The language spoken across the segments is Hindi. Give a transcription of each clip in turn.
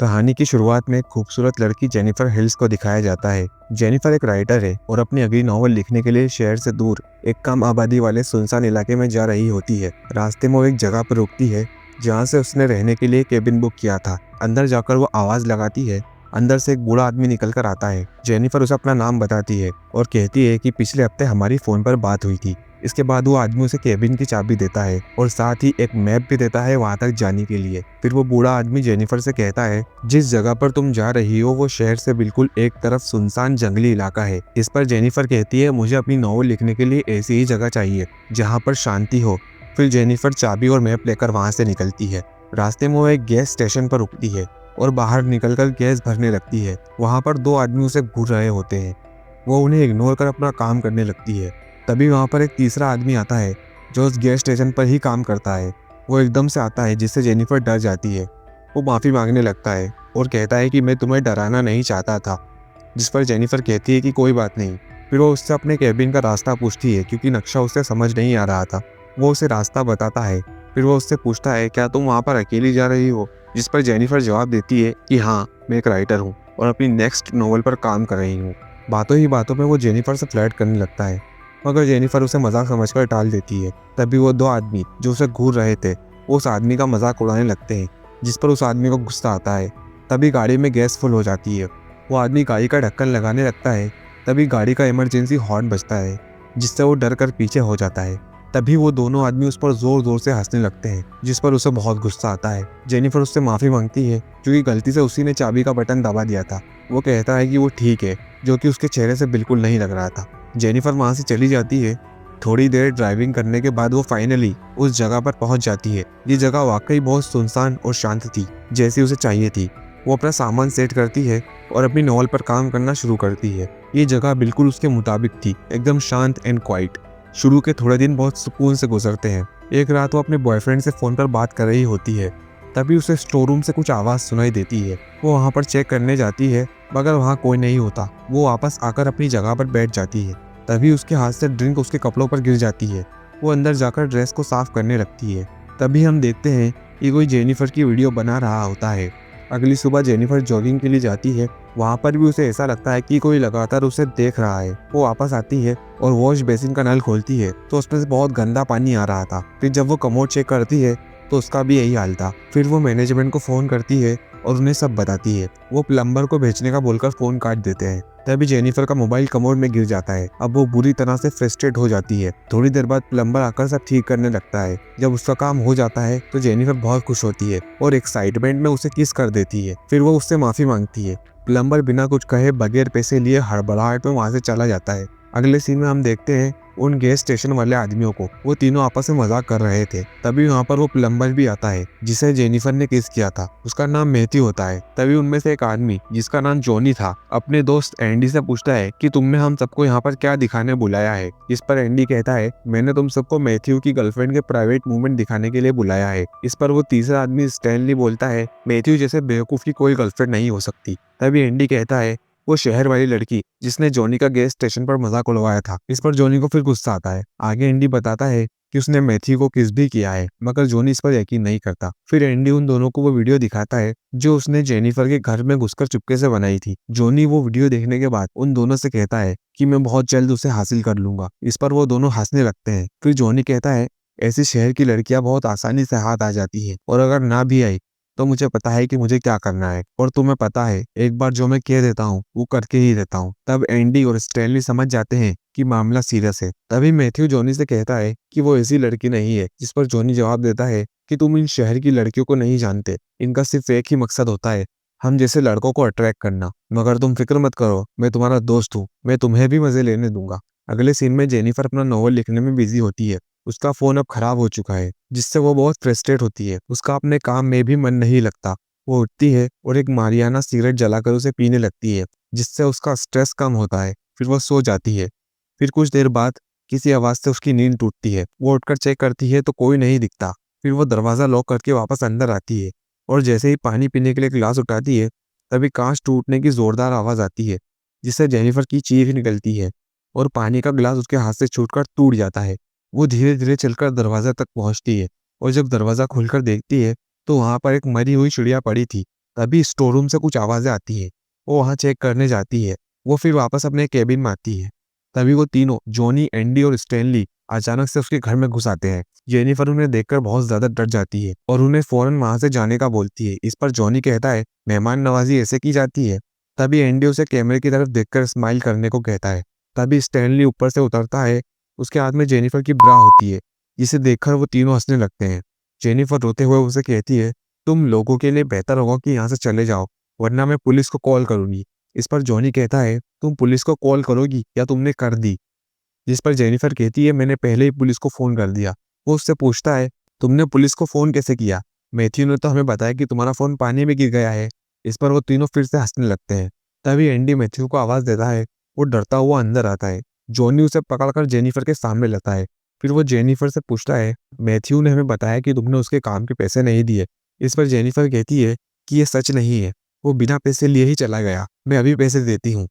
कहानी की शुरुआत में एक खूबसूरत लड़की जेनिफर हिल्स को दिखाया जाता है। जेनिफर एक राइटर है और अपनी अगली नॉवल लिखने के लिए शहर से दूर एक कम आबादी वाले सुनसान इलाके में जा रही होती है। रास्ते में वो एक जगह पर रुकती है जहाँ से उसने रहने के लिए केबिन बुक किया था। अंदर जाकर वो आवाज़ लगाती है। अंदर से एक बूढ़ा आदमी निकल कर आता है। जेनिफर उसे अपना नाम बताती है और कहती है कि पिछले हफ्ते हमारी फ़ोन पर बात हुई थी। इसके बाद वो आदमी उसे केबिन की चाबी देता है और साथ ही एक मैप भी देता है वहां तक जाने के लिए। फिर वो बूढ़ा आदमी जेनिफर से कहता है, जिस जगह पर तुम जा रही हो वो शहर से बिल्कुल एक तरफ सुनसान जंगली इलाका है। इस पर जेनिफर कहती है, मुझे अपनी नॉवल लिखने के लिए ऐसी ही जगह चाहिए जहाँ पर शांति हो। फिर जेनिफर चाबी और मैप लेकर वहां से निकलती है। रास्ते में वो एक गैस स्टेशन पर रुकती है और बाहर निकलकर गैस भरने लगती है। वहां पर दो आदमी उसे घूर रहे होते हैं। वो उन्हें इग्नोर कर अपना काम करने लगती है। तभी वहाँ पर एक तीसरा आदमी आता है जो उस गैस स्टेशन पर ही काम करता है। वो एकदम से आता है जिससे जेनिफर डर जाती है। वो माफ़ी मांगने लगता है और कहता है कि मैं तुम्हें डराना नहीं चाहता था, जिस पर जेनिफर कहती है कि कोई बात नहीं। फिर वो उससे अपने कैबिन का रास्ता पूछती है क्योंकि नक्शा उसे समझ नहीं आ रहा था। वो उसे रास्ता बताता है। फिर वो उससे पूछता है, क्या तुम वहाँ पर अकेली जा रही हो? जिस पर जेनिफर जवाब देती है कि हाँ, मैं एक राइटर हूँ और अपनी नेक्स्ट नॉवल पर काम कर रही हूँ। बातों ही बातों में वो जेनिफर से फ्लर्ट करने लगता है, मगर जेनिफर उसे मजाक समझकर टाल देती है। तभी वो दो आदमी जो उसे घूर रहे थे वो उस आदमी का मजाक उड़ाने लगते हैं, जिस पर उस आदमी को गुस्सा आता है। तभी गाड़ी में गैस फुल हो जाती है। वो आदमी गाड़ी का ढक्कन लगाने लगता है। तभी गाड़ी का इमरजेंसी हॉर्न बजता है, जिससे वो डर कर पीछे हो जाता है। तभी वो दोनों आदमी उस पर जोर जोर से हंसने लगते हैं, जिस पर उसे बहुत गुस्सा आता है। जेनिफर उससे माफ़ी मांगती है क्योंकि गलती से उसी ने चाबी का बटन दबा दिया था। वो कहता है कि वो ठीक है, जो कि उसके चेहरे से बिल्कुल नहीं लग रहा था। जेनिफर वहाँ से चली जाती है। थोड़ी देर ड्राइविंग करने के बाद वो फाइनली उस जगह पर पहुंच जाती है। ये जगह वाकई बहुत सुनसान और शांत थी, जैसी उसे चाहिए थी। वो अपना सामान सेट करती है और अपनी नॉवल पर काम करना शुरू करती है। ये जगह बिल्कुल उसके मुताबिक थी, एकदम शांत एंड क्वाइट। शुरू के थोड़े दिन बहुत सुकून से गुजरते हैं। एक रात वो अपने बॉयफ्रेंड से फ़ोन पर बात कर रही होती है। तभी उसे स्टोर रूम से कुछ आवाज़ सुनाई देती है। वो वहाँ पर चेक करने जाती है, मगर वहाँ कोई नहीं होता। वो वापस आकर अपनी जगह पर बैठ जाती है। तभी उसके हाथ से ड्रिंक उसके कपड़ों पर गिर जाती है। वो अंदर जाकर ड्रेस को साफ करने लगती है। तभी हम देखते हैं कि कोई जेनिफर की वीडियो बना रहा होता है। अगली सुबह जेनिफर जॉगिंग के लिए जाती है। वहाँ पर भी उसे ऐसा लगता है कि कोई लगातार उसे देख रहा है। वो वापस आती है और वॉश बेसिन का नल खोलती है तो उसमें से बहुत गंदा पानी आ रहा था। फिर जब वो कमोड चेक करती है तो उसका भी यही हाल था। फिर वो मैनेजमेंट को फ़ोन करती है और उन्हें सब बताती है। वो प्लम्बर को भेजने का बोलकर फ़ोन काट देते हैं। तभी जेनिफर का मोबाइल कमोड में गिर जाता है। अब वो बुरी तरह से फ्रस्ट्रेट हो जाती है। थोड़ी देर बाद प्लम्बर आकर सब ठीक करने लगता है। जब उसका काम हो जाता है तो जेनिफर बहुत खुश होती है और एक्साइटमेंट में उसे किस कर देती है। फिर वो उससे माफ़ी मांगती है। प्लम्बर बिना कुछ कहे बगैर पैसे लिए हड़बड़ाहट में वहाँ से चला जाता है। अगले सीन में हम देखते हैं उन गैस स्टेशन वाले आदमियों को। वो तीनों आपस में मजाक कर रहे थे। तभी वहाँ पर वो प्लम्बर भी आता है जिसे जेनिफर ने किस किया था। उसका नाम मैथ्यू होता है। तभी उनमें से एक आदमी जिसका नाम जॉनी था अपने दोस्त एंडी से पूछता है कि तुमने हम सबको यहाँ पर क्या दिखाने बुलाया है। इस पर एंडी कहता है, मैंने तुम सबको मैथ्यू की गर्लफ्रेंड के प्राइवेट मूवमेंट दिखाने के लिए बुलाया है। इस पर वो तीसरा आदमी स्टैनली बोलता है, मैथ्यू जैसे बेवकूफ की कोई गर्लफ्रेंड नहीं हो सकती। तभी एंडी कहता है, वो शहर वाली लड़की जिसने जॉनी का गैस स्टेशन पर मजाक उड़वाया था। इस पर जॉनी को फिर गुस्सा आता है। आगे एंडी बताता है कि उसने मैथ्यू को किस भी किया है, मगर जॉनी इस पर यकीन नहीं करता। फिर एंडी उन दोनों को वो वीडियो दिखाता है जो उसने जेनिफर के घर में घुसकर चुपके से बनाई थी। जॉनी वो वीडियो देखने के बाद उन दोनों से कहता है कि मैं बहुत जल्द उसे हासिल कर लूंगा। इस पर वो दोनों हंसने लगते हैं। फिर जॉनी कहता है, ऐसी शहर की लड़कियां बहुत आसानी से हाथ आ जाती है और अगर ना भी आई तो मुझे पता है कि मुझे क्या करना है और तुम्हें पता है एक बार जो मैं कह देता हूँ वो करके ही देता हूँ। तब एंडी और स्टैनली समझ जाते हैं कि मामला सीरियस है। तभी मैथ्यू जॉनी से कहता है कि वो ऐसी लड़की नहीं है। जिस पर जॉनी जवाब देता है कि तुम इन शहर की लड़कियों को नहीं जानते। इनका सिर्फ एक ही मकसद होता है, हम जैसे लड़कों को अट्रैक्ट करना। मगर तुम फिक्र मत करो, मैं तुम्हारा दोस्त हूँ, मैं तुम्हें भी मजे लेने दूंगा। अगले सीन में जेनिफर अपना नॉवल लिखने में बिजी होती है। उसका फोन अब खराब हो चुका है, जिससे वो बहुत फ्रस्ट्रेट होती है। उसका अपने काम में भी मन नहीं लगता। वो उठती है और एक मारियाना सिगरेट जलाकर उसे पीने लगती है, जिससे उसका स्ट्रेस कम होता है। फिर वो सो जाती है। फिर कुछ देर बाद किसी आवाज़ से उसकी नींद टूटती है। वो उठकर चेक करती है तो कोई नहीं दिखता। फिर वो दरवाज़ा लॉक करके वापस अंदर आती है और जैसे ही पानी पीने के लिए गिलास उठाती है तभी कांच टूटने की जोरदार आवाज़ आती है, जिससे जेनिफर की चीख निकलती है और पानी का गिलास उसके हाथ से छूटकर टूट जाता है। वो धीरे धीरे चलकर दरवाजा तक पहुंचती है और जब दरवाजा खोलकर देखती है तो वहां पर एक मरी हुई चिड़िया पड़ी थी, तभी स्टोर रूम से कुछ आवाजें आती है। वो वहां चेक करने जाती है। वो फिर वापस अपने केबिन में आती है। तभी वो तीनों जॉनी, एंडी और स्टैनली अचानक से उसके घर में घुस आते हैं। जेनिफर उन्हें देखकर बहुत ज्यादा डर जाती है और उन्हें फौरन वहां से जाने का बोलती है। इस पर जॉनी कहता है मेहमान नवाजी ऐसे की जाती है। तभी एंडी उसे कैमरे की तरफ देखकर स्माइल करने को कहता है। तभी स्टैनली ऊपर से उतरता है। उसके हाथ में जेनिफर की ब्रा होती है, जिसे देखकर वो तीनों हंसने लगते हैं। जेनिफर रोते हुए उसे कहती है तुम लोगों के लिए बेहतर होगा कि यहाँ से चले जाओ, वरना मैं पुलिस को कॉल करूंगी। इस पर जॉनी कहता है तुम पुलिस को कॉल करोगी या तुमने कर दी? जिस पर जेनिफर कहती है मैंने पहले ही पुलिस को फोन कर दिया। वो उससे पूछता है तुमने पुलिस को फोन कैसे किया? मैथ्यू ने तो हमें बताया कि तुम्हारा फोन पानी में गिर गया है। इस पर वो तीनों फिर से हंसने लगते हैं। तभी एंडी मैथ्यू को आवाज देता है। वो डरता हुआ अंदर आता है। जॉनी उसे पकड़कर जेनिफर के सामने लाता है। फिर वो जेनिफर से पूछता है मैथ्यू ने हमें बताया कि तुमने उसके काम के पैसे नहीं दिए। इस पर जेनिफर कहती है कि ये सच नहीं है, वो बिना पैसे लिए ही चला गया, मैं अभी पैसे देती हूँ।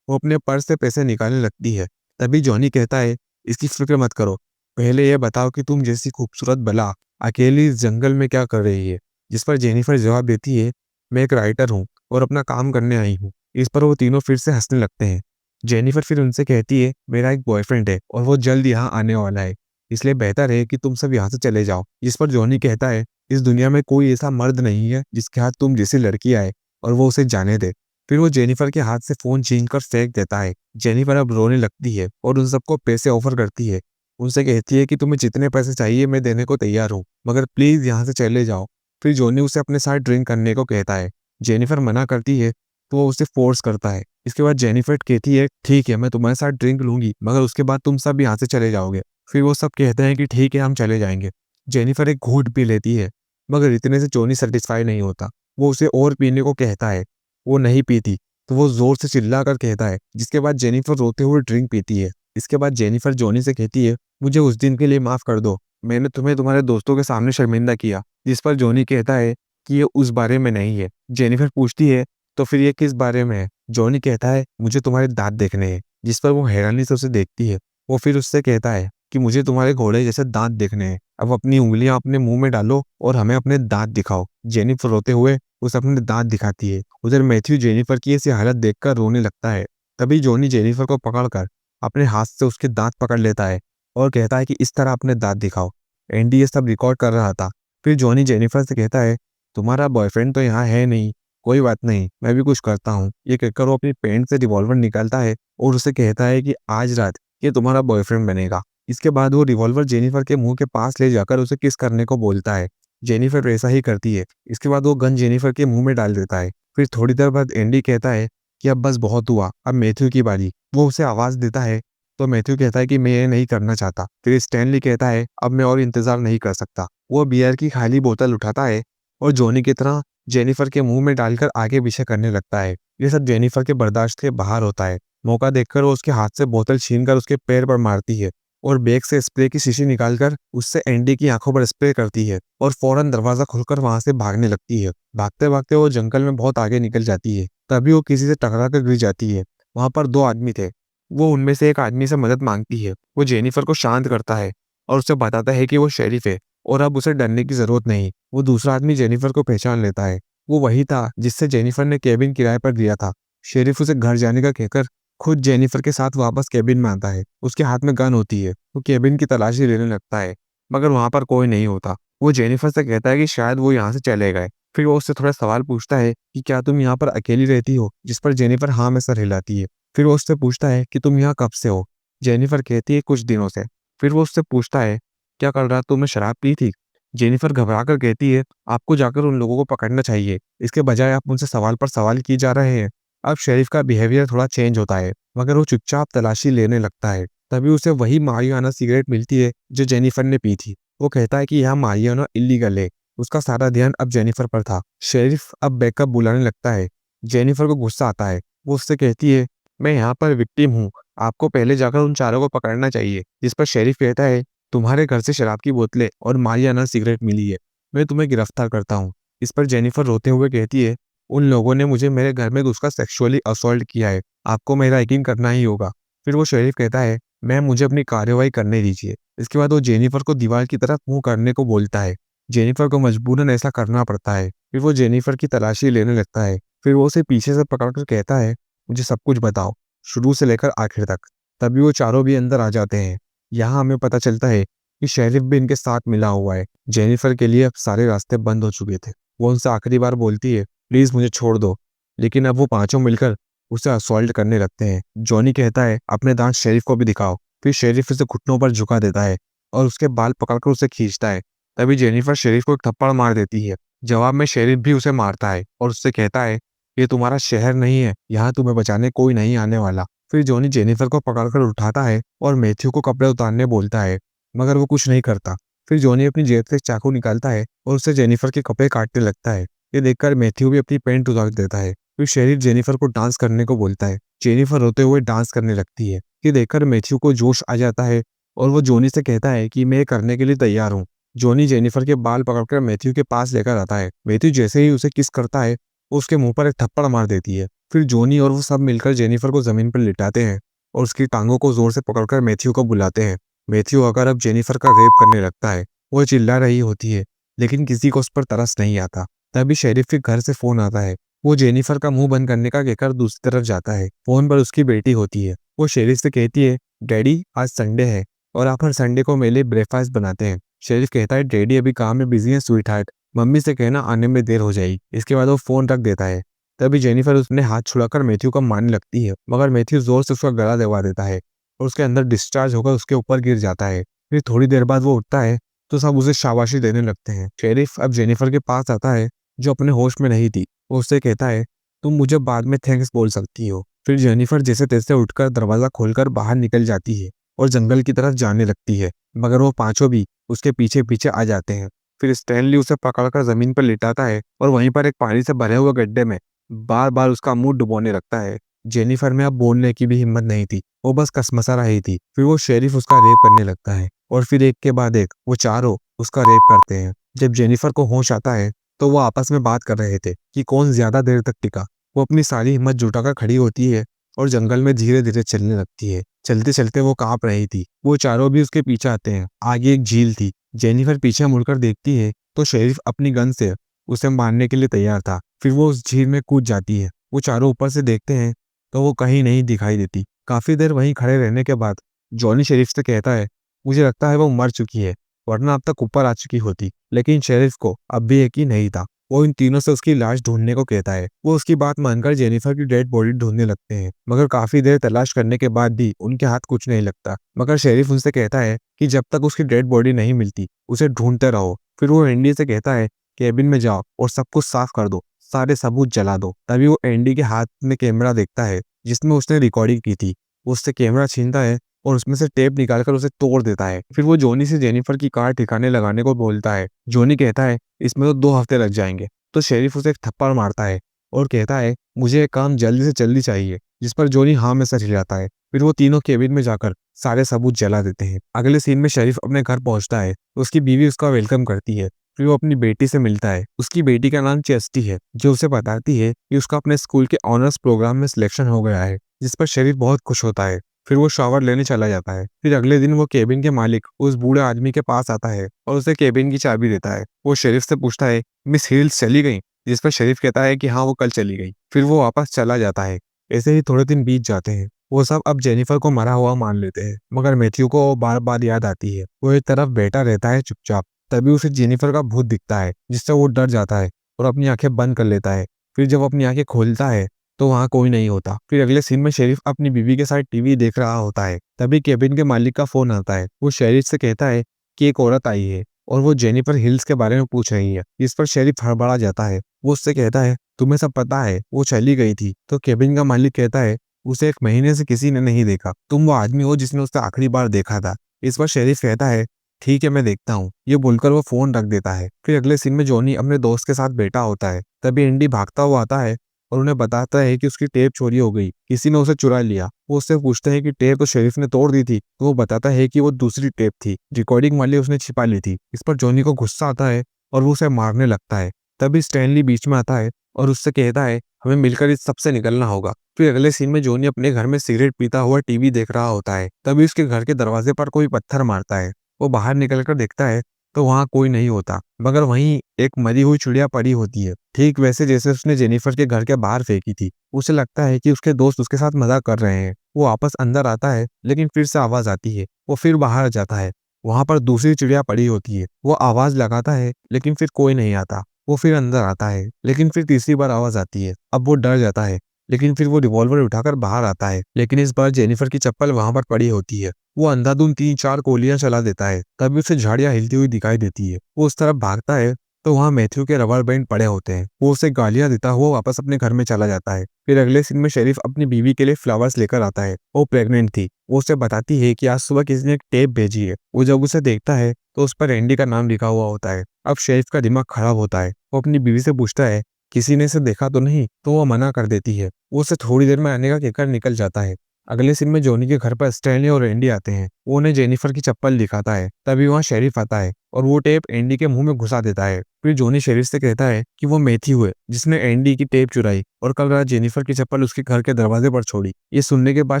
वो अपने पर्स से पैसे निकालने लगती है। तभी जॉनी कहता है इसकी फिक्र मत करो, पहले यह बताओ कि तुम जैसी खूबसूरत बला अकेली इस जंगल में क्या कर रही है? जिस पर जेनिफर जवाब देती है मैं एक राइटर हूँ और अपना काम करने आई हूँ। इस पर वो तीनों फिर से हंसने लगते हैं। जेनिफर फिर उनसे कहती है मेरा एक बॉयफ्रेंड है और वो जल्द यहाँ आने वाला है, इसलिए बेहतर है कि तुम सब यहाँ से चले जाओ। जिस पर जॉनी कहता है इस दुनिया में कोई ऐसा मर्द नहीं है जिसके हाथ तुम जैसी लड़की आए और वो उसे जाने दे। फिर वो जेनिफर के हाथ से फोन छीन कर फेंक देता है। जेनिफर अब रोने लगती है और उन सबको पैसे ऑफर करती है। उनसे कहती है कि तुम्हें जितने पैसे चाहिए मैं देने को तैयार हूँ, मगर प्लीज यहाँ से चले जाओ। फिर जॉनी उसे अपने साथ ड्रिंक करने को कहता है। जेनिफर मना करती है तो वो उसे फोर्स करता है। इसके बाद जेनिफर कहती है ठीक है मैं तुम्हारे साथ ड्रिंक लूंगी, मगर उसके बाद तुम सब यहाँ से चले जाओगे। फिर वो सब कहते हैं कि ठीक है हम चले जाएंगे। जेनिफर एक घूंट पी लेती है, मगर इतने से जॉनी सेटिस्फाई नहीं होता। वो उसे और पीने को कहता है। वो नहीं पीती तो वो जोर से चिल्ला कर कहता है, जिसके बाद जेनिफर रोते हुए ड्रिंक पीती है। इसके बाद जेनिफर जॉनी से कहती है मुझे उस दिन के लिए माफ कर दो, मैंने तुम्हें तुम्हारे दोस्तों के सामने शर्मिंदा किया। जिस पर जॉनी कहता है कि ये उस बारे में नहीं है। जेनिफर पूछती है तो फिर ये किस बारे में है? जॉनी कहता है मुझे तुम्हारे दांत देखने हैं। जिस पर वो हैरानी से उसे देखती है। वो फिर उससे कहता है कि मुझे तुम्हारे घोड़े जैसे दांत देखने हैं, अब अपनी उंगलियां अपने मुंह में डालो और हमें अपने दांत दिखाओ। जेनिफर रोते हुए उसे अपने दांत दिखाती है। उधर मैथ्यू जेनिफर की ऐसी हालत देखकर रोने लगता है। तभी जॉनी जेनिफर को पकड़कर अपने हाथ से उसके दांत पकड़ लेता है और कहता है कि इस तरह अपने दांत दिखाओ। एंडी ये सब रिकॉर्ड कर रहा था। फिर जॉनी जेनिफर से कहता है तुम्हारा बॉयफ्रेंड तो यहाँ है नहीं, कोई बात नहीं मैं भी कुछ करता हूँ। ये कहकर वो अपनी पैंट से रिवॉल्वर निकालता है और उसे कहता है कि आज रात ये तुम्हारा बॉयफ्रेंड बनेगा। इसके बाद वो रिवॉल्वर जेनिफर के मुंह के पास ले जाकर उसे किस करने को बोलता है। जेनिफर वैसा ही करती है। इसके बाद वो गन जेनिफर के मुंह में डाल देता है। फिर थोड़ी देर बाद एंडी कहता है कि अब बस बहुत हुआ, अब मैथ्यू की बारी। वो उसे आवाज देता है तो मैथ्यू कहता है कि मैं ये नहीं करना चाहता। फिर स्टैनली कहता है अब मैं और इंतजार नहीं कर सकता। वो बियर की खाली बोतल उठाता है और जॉनी की तरह जेनिफर के मुंह में डालकर आगे पीछे करने लगता है। ये सब जेनिफर के बर्दाश्त के बाहर होता है। मौका देखकर वो उसके हाथ से बोतल छीनकर उसके पैर पर मारती है और बैग से स्प्रे की शीशी निकालकर उससे एंडी की आंखों पर स्प्रे करती है और फौरन दरवाजा खुलकर वहां से भागने लगती है। भागते भागते वो जंगल में बहुत आगे निकल जाती है। तभी वो किसी से टकरा कर गिर जाती है। वहां पर दो आदमी थे। वो उनमें से एक आदमी से मदद मांगती है। वो जेनिफर को शांत करता है और उसे बताता है कि वो शेरिफ है और अब उसे डरने की जरूरत नहीं। वो दूसरा आदमी जेनिफर को पहचान लेता है। वो वही था जिससे जेनिफर ने केबिन किराए पर दिया था। शेरिफ उसे घर जाने का कहकर खुद जेनिफर के साथ वापस केबिन में आता है। उसके हाथ में गन होती है। वो केबिन की तलाशी लेने लगता है, मगर वहां पर कोई नहीं होता। वो जेनिफर से कहता है कि शायद वो यहाँ से चले गए। फिर वो उससे थोड़ा सवाल पूछता है कि क्या तुम यहाँ पर अकेली रहती हो? जिस पर जेनिफर हाँ में सर हिलाती है। फिर वो उससे पूछता है कि तुम यहाँ कब से हो? जेनिफर कहती है कुछ दिनों से। फिर वो उससे पूछता है क्या कल रात तुमने शराब पी थी? जेनिफर घबरा कर कहती है आपको जाकर उन लोगों को पकड़ना चाहिए, इसके बजाय आप उनसे सवाल पर सवाल किए जा रहे हैं। अब शेरिफ का बिहेवियर थोड़ा चेंज होता है, मगर वो चुपचाप तलाशी लेने लगता है। तभी उसे वही मारियाना सिगरेट मिलती है जो जेनिफर ने पी थी। वो कहता है कि यहाँ मारियाना इलीगल है। उसका सारा ध्यान अब जेनिफर पर था। शेरिफ अब बैकअप बुलाने लगता है। जेनिफर को गुस्सा आता है। वो उससे कहती है मैं यहाँ पर विक्टिम हूँ, आपको पहले जाकर उन चारों को पकड़ना चाहिए। जिस पर शेरिफ कहता है तुम्हारे घर से शराब की बोतलें और मारियाना सिगरेट मिली है, मैं तुम्हें गिरफ्तार करता हूँ। इस पर जेनिफर रोते हुए कहती है उन लोगों ने मुझे मेरे घर में घुसकर सेक्सुअली असॉल्ट किया है, आपको मेरा यकीन करना ही होगा। फिर वो शेरिफ कहता है मैम मुझे अपनी कार्रवाई करने दीजिए। इसके बाद वो जेनिफर को दीवार की तरफ मुंह करने को बोलता है। जेनिफर को मजबूरन ऐसा करना पड़ता है। फिर वो जेनिफर की तलाशी लेने लगता है। फिर वो उसे पीछे से पकड़कर कहता है, मुझे सब कुछ बताओ, शुरू से लेकर आखिर तक। तभी वो चारों भी अंदर आ जाते हैं। यहाँ हमें पता चलता है कि शेरिफ भी इनके साथ मिला हुआ है। जेनिफर के लिए अब सारे रास्ते बंद हो चुके थे। वो उनसे आखिरी बार बोलती है, प्लीज मुझे छोड़ दो। लेकिन अब वो पांचों मिलकर उसे असॉल्ट करने लगते हैं। जॉनी कहता है, अपने दांत शेरिफ को भी दिखाओ। फिर शेरिफ उसे घुटनों पर झुका देता है और उसके बाल पकड़कर उसे खींचता है। तभी जेनिफर शेरिफ को एक थप्पड़ मार देती है। जवाब में शेरिफ भी उसे मारता है और उससे कहता है, ये तुम्हारा शहर नहीं है, यहाँ तुम्हें बचाने कोई नहीं आने वाला। फिर जॉनी जेनिफर को पकड़कर उठाता है और मैथ्यू को कपड़े उतारने बोलता है, मगर वो कुछ नहीं करता। फिर जॉनी अपनी जेब से चाकू निकालता है और उससे जेनिफर के कपड़े काटने लगता है। ये देखकर मैथ्यू भी अपनी पैंट उतार देता है। फिर शेरिफ जेनिफर को डांस करने को बोलता है। जेनिफर रोते हुए डांस करने लगती है। ये देखकर मैथ्यू को जोश आ जाता है और वो जॉनी से कहता है कि मैं ये करने के लिए तैयार हूँ। जॉनी जेनिफर के बाल पकड़कर मैथ्यू के पास लेकर आता है। मैथ्यू जैसे ही उसे किस करता है, वो उसके मुंह पर एक थप्पड़ मार देती है। फिर जॉनी और वो सब मिलकर जेनिफर को जमीन पर लिटाते हैं और उसकी टांगों को जोर से पकड़कर मैथ्यू को बुलाते हैं। मैथ्यू आकर अब जेनिफर का रेप करने लगता है। वो चिल्ला रही होती है, लेकिन किसी को उस पर तरस नहीं आता। तभी शेरिफ के घर से फोन आता है। वो जेनिफर का मुंह बंद करने का कहकर दूसरी तरफ जाता है। फोन पर उसकी बेटी होती है। वो शेरिफ से कहती है, डैडी आज संडे है और आप हर संडे को मेरे लिए ब्रेकफास्ट बनाते हैं। शेरिफ कहता है, डैडी अभी काम में बिजी है स्वीट हार्ट, मम्मी से कहना आने में देर हो जाएगी। इसके बाद वो फोन रख देता है। तभी जेनिफर उसने हाथ छुड़ाकर मैथ्यू को मारने लगती है, मगर मैथ्यू जोर से उसका गला दबा देता है और उसके अंदर डिस्चार्ज होकर उसके ऊपर गिर जाता है। फिर थोड़ी देर बाद वो उठता है तो सब उसे शाबाशी देने लगते हैं। शेरिफ अब जेनिफर के पास आता है, जो अपने होश में नहीं थी। वो उससे कहता है, तुम मुझे बाद में थैंक्स बोल सकती हो। फिर जेनिफर जैसे तैसे उठकर दरवाजा खोलकर बाहर निकल जाती है और जंगल की तरफ जाने लगती है, मगर वो पांचों भी उसके पीछे पीछे आ जाते हैं। फिर स्टैनली उसे पकड़कर जमीन पर लिटाता है और वहीं पर एक पानी से भरे हुए गड्ढे में बार बार उसका मुंह डुबोने लगता है। जेनिफर में अब बोलने की भी हिम्मत नहीं थी, वो बस कसमसा रही थी। फिर वो शेरिफ उसका रेप करने लगता है और फिर एक के बाद एक वो चारों उसका रेप करते हैं। जब जेनिफर को होश आता है तो वो आपस में बात कर रहे थे कि कौन ज्यादा देर तक टिका। वो अपनी सारी हिम्मत जुटाकर खड़ी होती है और जंगल में धीरे धीरे चलने लगती है। चलते चलते वो कांप रही थी। वो चारों भी उसके पीछे आते हैं। आगे एक झील थी। जेनिफर पीछे मुड़कर देखती है तो शेरिफ अपनी गन से उसे मारने के लिए तैयार था। फिर वो उस झील में कूद जाती है। वो चारों ऊपर से देखते हैं तो वो कहीं नहीं दिखाई देती। काफी देर वहीं खड़े रहने के बाद जॉनी शेरिफ से कहता है, मुझे लगता है वो मर चुकी है, वरना अब तक ऊपर आ चुकी होती। लेकिन शेरिफ को अब भी यकीन नहीं था। वो इन तीनों से उसकी लाश ढूंढने को कहता है। वो उसकी बात मानकर जेनिफर की डेड बॉडी ढूंढने लगते हैं, मगर काफी देर तलाश करने के बाद भी उनके हाथ कुछ नहीं लगता। मगर शेरिफ उनसे कहता है कि जब तक उसकी डेड बॉडी नहीं मिलती उसे ढूंढते रहो। फिर वो एंडी से कहता है, केबिन में जाओ और सब कुछ साफ कर दो, सारे सबूत जला दो। तभी वो एंडी के हाथ में कैमरा देखता है जिसमें उसने रिकॉर्डिंग की थी। वो उससे कैमरा छीनता है और उसमें से टेप निकालकर उसे तोड़ देता है। फिर वो जॉनी से जेनिफर की कार ठिकाने लगाने को बोलता है। जॉनी कहता है, इसमें तो 2 हफ्ते लग जाएंगे। तो शेरिफ उसे एक थप्पड़ मारता है और कहता है, मुझे ये काम जल्दी से जल्दी चाहिए। जिस पर जॉनी हाँ में सर हिलाता है। फिर वो तीनों केबिन में जाकर सारे सबूत जला देते हैं। अगले सीन में शेरिफ अपने घर पहुंचता है। उसकी बीवी उसका वेलकम करती है। फिर वो अपनी बेटी से मिलता है। उसकी बेटी का नाम चेस्टी है, जो उसे बताती है कि उसका अपने स्कूल के ऑनर्स प्रोग्राम में सिलेक्शन हो गया है, जिस पर शेरिफ बहुत खुश होता है। फिर वो शावर लेने चला जाता है। फिर अगले दिन वो केबिन के मालिक उस बूढ़े आदमी के पास आता है और उसे केबिन की चाबी देता है। वो शेरिफ से पूछता है, मिस हिल्स चली गई? जिस पर शरीफ कहता है कि हाँ वो कल चली गई। फिर वो वापस चला जाता है। ऐसे ही थोड़े दिन बीत जाते हैं। वो सब अब जेनिफर को मरा हुआ मान लेते हैं, मगर मैथ्यू को बार बार याद आती है। वो एक तरफ बैठा रहता है चुपचाप। तभी उसे जेनिफर का भूत दिखता है, जिससे वो डर जाता है और अपनी आंखें बंद कर लेता है। फिर जब अपनी आंखें खोलता है तो वहाँ कोई नहीं होता। फिर अगले सीन में शेरिफ अपनी बीवी के साथ टीवी देख रहा होता है। तभी केबिन के मालिक का फोन आता है। वो शेरिफ से कहता है कि एक औरत आई है और वो जेनिफर हिल्स के बारे में पूछ रही है। इस पर शेरिफ हड़बड़ा जाता है। वो उससे कहता है, तुम्हें सब पता है, वो चली गई थी। तो केबिन का मालिक कहता है, उसे 1 महीने से किसी ने नहीं देखा। तुम वो आदमी हो जिसने उसे आखिरी बार देखा था। इस पर शेरिफ कहता है, ठीक है मैं देखता हूँ। ये बोलकर वो फोन रख देता है। फिर अगले सीन में जॉनी अपने दोस्त के साथ बैठा होता है। तभी एंडी भागता हुआ आता है और उन्हें बताता है कि उसकी टेप चोरी हो गई, किसी ने उसे चुरा लिया। वो उससे पूछते हैं कि टेप तो शेरिफ ने तोड़ दी थी, तो वो बताता है कि वो दूसरी टेप थी, रिकॉर्डिंग वाली उसने छिपा ली थी। इस पर जॉनी को गुस्सा आता है और वो उसे मारने लगता है। तभी स्टैनली बीच में आता है और उससे कहता है, हमें मिलकर इस सब से निकलना होगा। फिर अगले सीन में जॉनी अपने घर में सिगरेट पीता हुआ टीवी देख रहा होता है। तभी उसके घर के दरवाजे पर कोई पत्थर मारता है। वो बाहर निकलकर देखता है तो वहाँ कोई नहीं होता, मगर वहीं एक मरी हुई चिड़िया पड़ी होती है, ठीक वैसे जैसे उसने जेनिफर के घर के बाहर फेंकी थी। उसे लगता है कि उसके दोस्त उसके साथ मजाक कर रहे हैं। वो वापस अंदर आता है, लेकिन फिर से आवाज आती है। वो फिर बाहर जाता है। वहां पर दूसरी चिड़िया पड़ी होती है। वो आवाज लगाता है, लेकिन फिर कोई नहीं आता। वो फिर अंदर आता है, लेकिन फिर तीसरी बार आवाज आती है। अब वो डर जाता है, लेकिन फिर वो रिवॉल्वर उठाकर बाहर आता है, लेकिन इस बार जेनिफर की चप्पल वहां पर पड़ी होती है। वो अंधाधुंध 3-4 गोलियां चला देता है। तभी उसे झाड़ियां हिलती हुई दिखाई देती है। वो उस तरफ भागता है, तो वहां मैथ्यू के रबर बैंड पड़े होते हैं। वो उसे गालियां देता हुआ वापस अपने घर में चला जाता है। फिर अगले सीन में शेरिफ अपनी बीवी के लिए फ्लावर्स लेकर आता है। वो प्रेग्नेंट थी। वो उसे बताती है कि आज सुबह किसी ने एक टेप भेजी है। वो जब उसे देखता है, तो उस पर एंडी का नाम लिखा हुआ होता है। अब शेरिफ का दिमाग खराब होता है। वो अपनी बीवी से पूछता है, किसी ने इसे देखा तो नहीं? तो वो मना कर देती है। वो उसे थोड़ी देर में आने का कहकर निकल जाता है। अगले सीन में जॉनी के घर पर स्टैनली और एंडी आते हैं। वो उन्हें जेनिफर की चप्पल दिखाता है। तभी वहाँ शेरिफ आता है और वो टेप एंडी के मुंह में घुसा देता है। फिर जॉनी शेरिफ से कहता है कि वो मैथ्यू है जिसने एंडी की टेप चुराई और कल रात जेनिफर की चप्पल उसके घर के दरवाजे पर छोड़ी। ये सुनने के बाद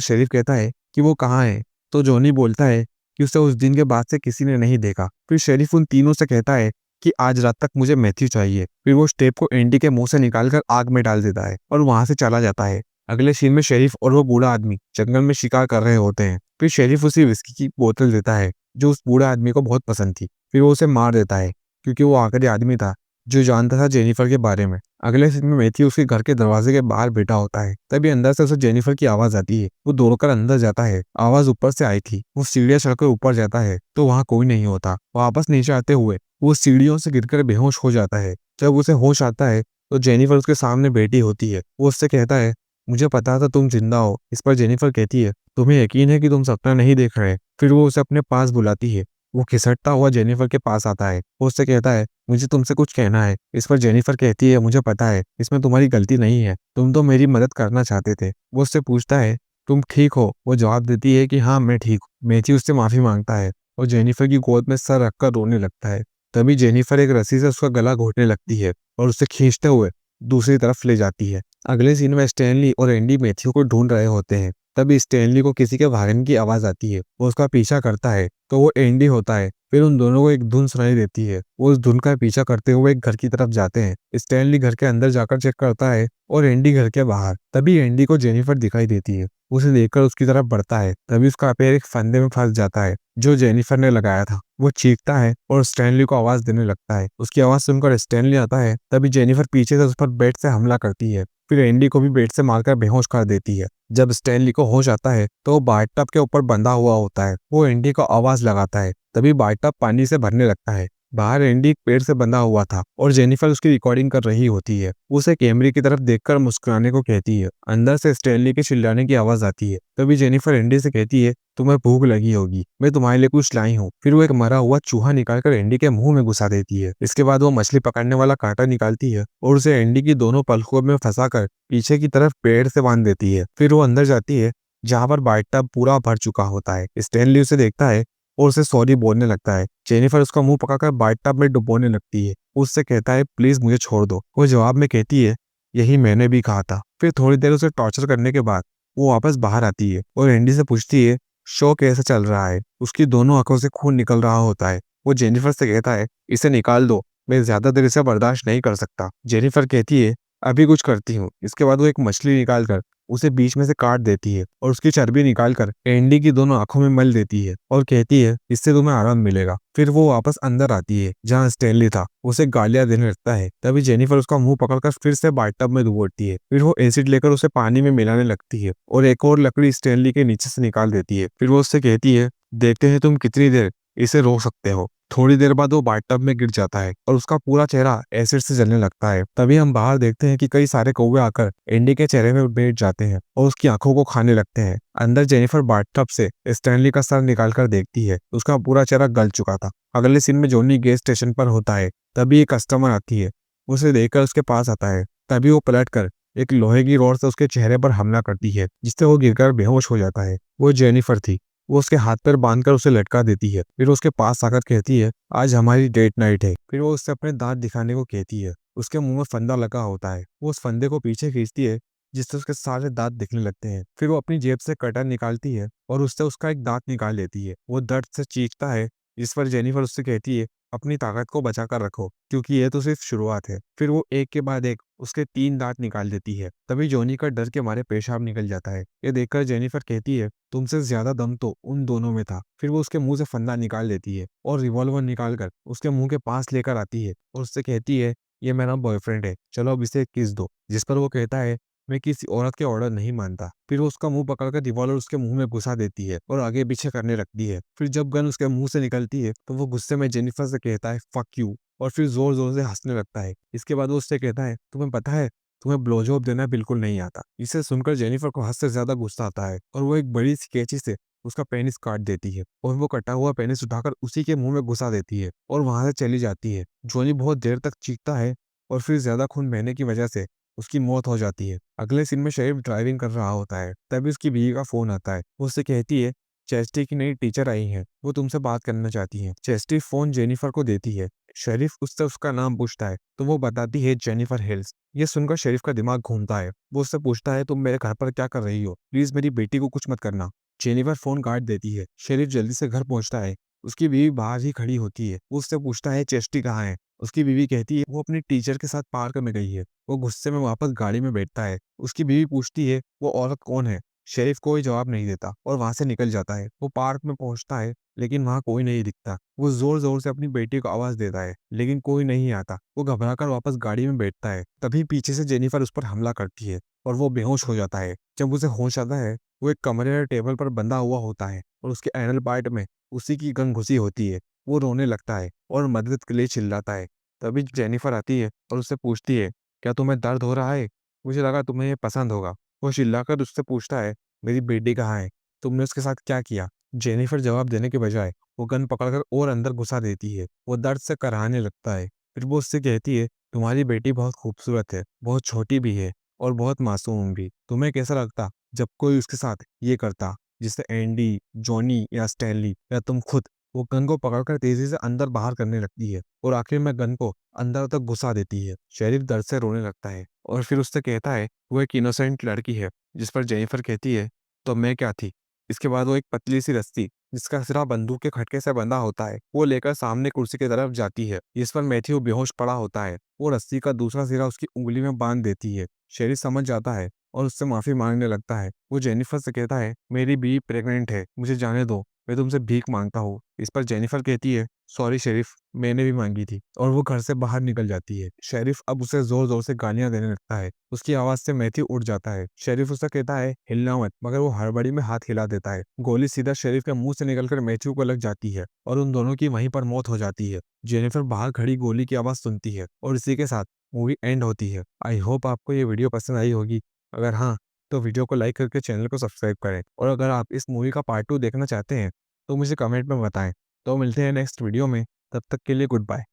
शेरिफ कहता है कि वो कहाँ है। तो जॉनी बोलता है कि उसे उस दिन के बाद से किसी ने नहीं देखा। फिर शेरिफ उन तीनों से कहता है कि आज रात तक मुझे मैथ्यू चाहिए। फिर वो उस टेप को एंडी के मुंह से निकालकर आग में डाल देता है और वहां से चला जाता है। अगले सीन में शेरिफ और वो बूढ़ा आदमी जंगल में शिकार कर रहे होते हैं। फिर शेरिफ उसी विस्की की बोतल देता है जो उस बूढ़े आदमी को बहुत पसंद थी। फिर वो उसे मार देता है, क्योंकि वो आखिरी आदमी था जो जानता था जेनिफर के बारे में। अगले सीन में मैथ्यू उसके घर के दरवाजे के बाहर बैठा होता है। तभी अंदर से उसे जेनिफर की आवाज आती है। वो दौड़कर अंदर जाता है। आवाज ऊपर से आई थी। वो सीढ़ियां चढ़कर ऊपर जाता है, तो वहां कोई नहीं होता। वापस नीचे आते हुए वो सीढ़ियों से गिरकर बेहोश हो जाता है। जब उसे होश आता है, तो जेनिफर उसके सामने बैठी होती है। वो उससे कहता है, मुझे पता था तुम जिंदा हो। इस पर जेनिफर कहती है, तुम्हें यकीन है कि तुम सपना नहीं देख रहे? फिर वो उसे अपने पास बुलाती है। वो खिसकता हुआ जेनिफर के पास आता है। वो उससे कहता है, मुझे तुमसे कुछ कहना है। इस पर जेनिफर कहती है, मुझे पता है, इसमें तुम्हारी गलती नहीं है। तुम तो मेरी मदद करना चाहते थे। वो उससे पूछता है, तुम ठीक हो? वो जवाब देती है कि हाँ, मैं ठीक हूँ। मैथ्यू उससे माफी मांगता है और जेनिफर की गोद में सर रखकर रोने लगता है। तभी जेनिफर एक रस्सी से उसका गला घोटने लगती है और उसे खींचते हुए दूसरी तरफ ले जाती है। अगले सीन में स्टैनली और एंडी मैथ्यू को ढूंढ रहे होते हैं। तभी स्टैनली को किसी के भागने की आवाज आती है। वो उसका पीछा करता है, तो वो एंडी होता है। फिर उन दोनों को एक धुन सुनाई देती है। वो उस धुन का पीछा करते हुए एक घर की तरफ जाते हैं। स्टैनली घर के अंदर जाकर चेक करता है और एंडी घर के बाहर। तभी एंडी को जेनिफर दिखाई देती है। उसे देखकर उसकी तरफ बढ़ता है। तभी उसका पैर एक फंदे में फंस जाता है जो जेनिफर ने लगाया था। वो चीखता है और स्टैनली को आवाज देने लगता है। उसकी आवाज सुनकर स्टैनली आता है। तभी जेनिफर पीछे से उस पर बेड से हमला करती है। फिर एंडी को भी बेड से मारकर बेहोश कर देती है। जब स्टैनली को होश आता है, तो वो बाथटब के ऊपर बंधा हुआ होता है। वो एंडी को आवाज लगाता है। तभी बाथटब पानी से भरने लगता है। बाहर एंडी एक पेड़ से बंधा हुआ था और जेनिफर उसकी रिकॉर्डिंग कर रही होती है। वो उसे कैमरे की तरफ देखकर मुस्कुराने को कहती है। अंदर से स्टैनली के चिल्लाने की आवाज आती है। तभी जेनिफर एंडी से कहती है, तुम्हें भूख लगी होगी, मैं तुम्हारे लिए कुछ लाई हूँ। फिर वो एक मरा हुआ चूहा निकालकर एंडी के मुंह में घुसा देती है। इसके बाद वो मछली पकड़ने वाला कांटा निकालती है और उसे एंडी की दोनों पलकों में फंसाकर पीछे की तरफ पेड़ से बांध देती है। फिर वो अंदर जाती है, जहाँ पर बाथटब पूरा भर चुका होता है। स्टैनली उसे देखता है और उसे सॉरी बोलने लगता है। जेनिफर उसका मुंह पकड़कर बाथटब में डुबोने लगती है। उससे कहता है, प्लीज मुझे छोड़ दो। वो जवाब में कहती है, यही मैंने भी कहा था। फिर थोड़ी देर उसे टॉर्चर करने के बाद वो वापस बाहर आती है और एंडी से पूछती है, शो कैसे चल रहा है? उसकी दोनों आंखों से खून निकल रहा होता है। वो जेनिफर से कहता है, इसे निकाल दो, मैं ज्यादा देर इसे बर्दाश्त नहीं कर सकता। जेनिफर कहती है, अभी कुछ करती हूँ। इसके बाद वो एक मछली निकालकर उसे बीच में से काट देती है और उसकी चर्बी निकालकर एंडी की दोनों आंखों में मल देती है और कहती है, इससे तुम्हें आराम मिलेगा। फिर वो वापस अंदर आती है जहाँ स्टैनली था। उसे गालियां देने लगता है। तभी जेनिफर उसका मुंह पकड़कर फिर से बाथटब में डुबोती है। फिर वो एसिड लेकर उसे पानी में मिलाने लगती है और एक और लकड़ी स्टैनली के नीचे से निकाल देती है। फिर वो उससे कहती है, देखते हैं तुम कितनी देर इसे रोक सकते हो। थोड़ी देर बाद वो बाथटब में गिर जाता है और उसका पूरा चेहरा एसिड से जलने लगता है। तभी हम बाहर देखते हैं कि कई सारे कौवे आकर एंडी के चेहरे में बैठ जाते हैं और उसकी आंखों को खाने लगते हैं। अंदर जेनिफर बाथटब से स्टैनली का सर निकालकर देखती है। उसका पूरा चेहरा गल चुका था। अगले सीन में जॉनी गैस स्टेशन पर होता है। तभी एक कस्टमर आती है। उसे देखकर उसके पास आता है। तभी वो पलटकर एक लोहे की रॉड से उसके चेहरे पर हमला करती है, जिससे वो गिरकर बेहोश हो जाता है। वो जेनिफर थी। वो उसके हाथ पैर बांधकर उसे लटका देती है। फिर उसके पास आकर कहती है, आज हमारी डेट नाइट है। फिर वो उससे अपने दांत दिखाने को कहती है। उसके मुंह में फंदा लगा होता है। वो उस फंदे को पीछे खींचती है, जिससे उसके सारे दांत दिखने लगते हैं। फिर वो अपनी जेब से कटर निकालती है और उससे उसका एक दांत निकाल लेती है। वो दर्द से चीखता है, जिस पर जेनिफर उससे कहती है, अपनी ताकत को बचा कर रखो, क्योंकि ये तो सिर्फ शुरुआत है। फिर वो एक के बाद एक उसके 3 दांत निकाल देती है। तभी जॉनी का डर के मारे पेशाब निकल जाता है। ये देखकर जेनिफर कहती है, तुमसे ज्यादा दम तो उन दोनों में था। फिर वो उसके मुंह से फंदा निकाल देती है और रिवॉल्वर निकाल कर उसके मुंह के पास लेकर आती है और उससे कहती है, ये मेरा बॉयफ्रेंड है, चलो अब इसे किस दो। जिस पर वो कहता है, मैं किसी औरत के ऑर्डर नहीं मानता। फिर वो उसका मुंह पकड़कर रिवॉल्वर उसके मुंह में घुसा देती है और आगे पीछे करने लगती है। फिर जब गन उसके मुंह से निकलती है तो वो गुस्से में जेनिफर से कहता है, फक यू, और फिर जोर जोर से हंसने लगता है। इसके बाद वो उससे कहता है, तुम्हें पता है तुम्हें ब्लोजॉब देना बिल्कुल नहीं आता। इसे सुनकर जेनिफर को हद से ज्यादा गुस्सा आता है और वो एक बड़ी सी कैंची से उसका पेनिस काट देती है और वो कटा हुआ पेनिस उठाकर उसी के मुंह में घुसा देती है और वहां से चली जाती है। जॉनी बहुत देर तक चीखता है और फिर ज्यादा खून बहने की वजह से उसकी मौत हो जाती है। अगले सीन में शरीफ ड्राइविंग कर रहा होता है, तभी उसकी बीवी का फोन आता है। वो उससे कहती है, चेस्टी की नई टीचर आई है, वो तुमसे बात करना चाहती है। चेस्टी फोन जेनिफर को देती है। शरीफ उससे उसका नाम पूछता है तो वो बताती है, जेनिफर हिल्स। ये सुनकर शरीफ का दिमाग घूमता है। वो उससे पूछता है, तुम मेरे घर पर क्या कर रही हो, प्लीज मेरी बेटी को कुछ मत करना। जेनिफर फोन काट देती है। शरीफ जल्दी से घर पहुंचता है। उसकी बीवी बाहर ही खड़ी होती है। वो उससे पूछता है, चेस्टी कहाँ है। उसकी बीवी कहती है, वो अपनी टीचर के साथ पार्क में गई है। वो गुस्से में वापस गाड़ी में बैठता है। उसकी बीवी पूछती है, वो औरत कौन है। शेरिफ कोई जवाब नहीं देता और वहां से निकल जाता है। वो पार्क में पहुंचता है लेकिन वहां कोई नहीं दिखता। वो जोर जोर से अपनी बेटी को आवाज देता है लेकिन कोई नहीं आता। वो घबराकर वापस गाड़ी में बैठता है। तभी पीछे से जेनिफर उस पर हमला करती है और वो बेहोश हो जाता है। जब उसे होश आता है, वो एक कमरे में टेबल पर बंधा हुआ होता है और उसके एनल पार्ट में उसी की गन घुसी होती है। वो रोने लगता है और मदद के लिए चिल्लाता है। तभी जेनिफर आती है और उससे पूछती है, क्या तुम्हें दर्द हो रहा है, मुझे लगा तुम्हें ये पसंद होगा। वो चिल्लाकर उससे पूछता है, मेरी बेटी कहाँ है, तुमने उसके साथ क्या किया। जेनिफर जवाब देने के बजाय वो गन पकड़कर और अंदर घुसा देती है। वो दर्द से कराहने लगता है। फिर वो उससे कहती है, तुम्हारी बेटी बहुत खूबसूरत है, बहुत छोटी भी है और बहुत मासूम भी। तुम्हें कैसा लगता जब कोई उसके साथ ये करता, जिससे एंडी, जॉनी या स्टैनली या तुम खुद। वो गन को पकड़कर तेजी से अंदर बाहर करने लगती है और आखिर में गन को अंदर तक घुसा देती है। शेरिफ दर्द से रोने लगता है और फिर उससे कहता है, वो एक इनोसेंट लड़की है। जिस पर जेनिफर कहती है, तो मैं क्या थी। इसके बाद वो एक पतली सी रस्सी जिसका सिरा बंदूक के खटके से बंधा होता है, वो लेकर सामने कुर्सी की तरफ जाती है। इस पर मैथ्यू बेहोश पड़ा होता है। वो रस्सी का दूसरा सिरा उसकी उंगली में बांध देती है। शेरिफ समझ जाता है और उससे माफी मांगने लगता है। वो जेनिफर से कहता है, मेरी बीवी प्रेग्नेंट है, मुझे जाने दो, मैं तुमसे भीख मांगता हूँ। इस पर जेनिफर कहती है, सॉरी शेरिफ, मैंने भी मांगी थी, और वो घर से बाहर निकल जाती है। शेरिफ अब उसे जोर जोर से गालियां देने लगता है। उसकी आवाज से मैथ्यू उठ जाता है। शेरिफ उसे कहता है, हिलना मत, मगर वो हड़बड़ी में हाथ हिला देता है। गोली सीधा शेरिफ के मुंह से निकलकर मैथ्यू को लग जाती है और उन दोनों की वहीं पर मौत हो जाती है। जेनिफर बाहर खड़ी गोली की आवाज सुनती है और इसी के साथ मूवी एंड होती है। आई होप आपको ये वीडियो पसंद आई होगी। अगर हाँ, तो वीडियो को लाइक करके चैनल को सब्सक्राइब करें, और अगर आप इस मूवी का पार्ट 2 देखना चाहते हैं तो मुझे कमेंट में बताएं। तो मिलते हैं नेक्स्ट वीडियो में, तब तक के लिए गुड बाय।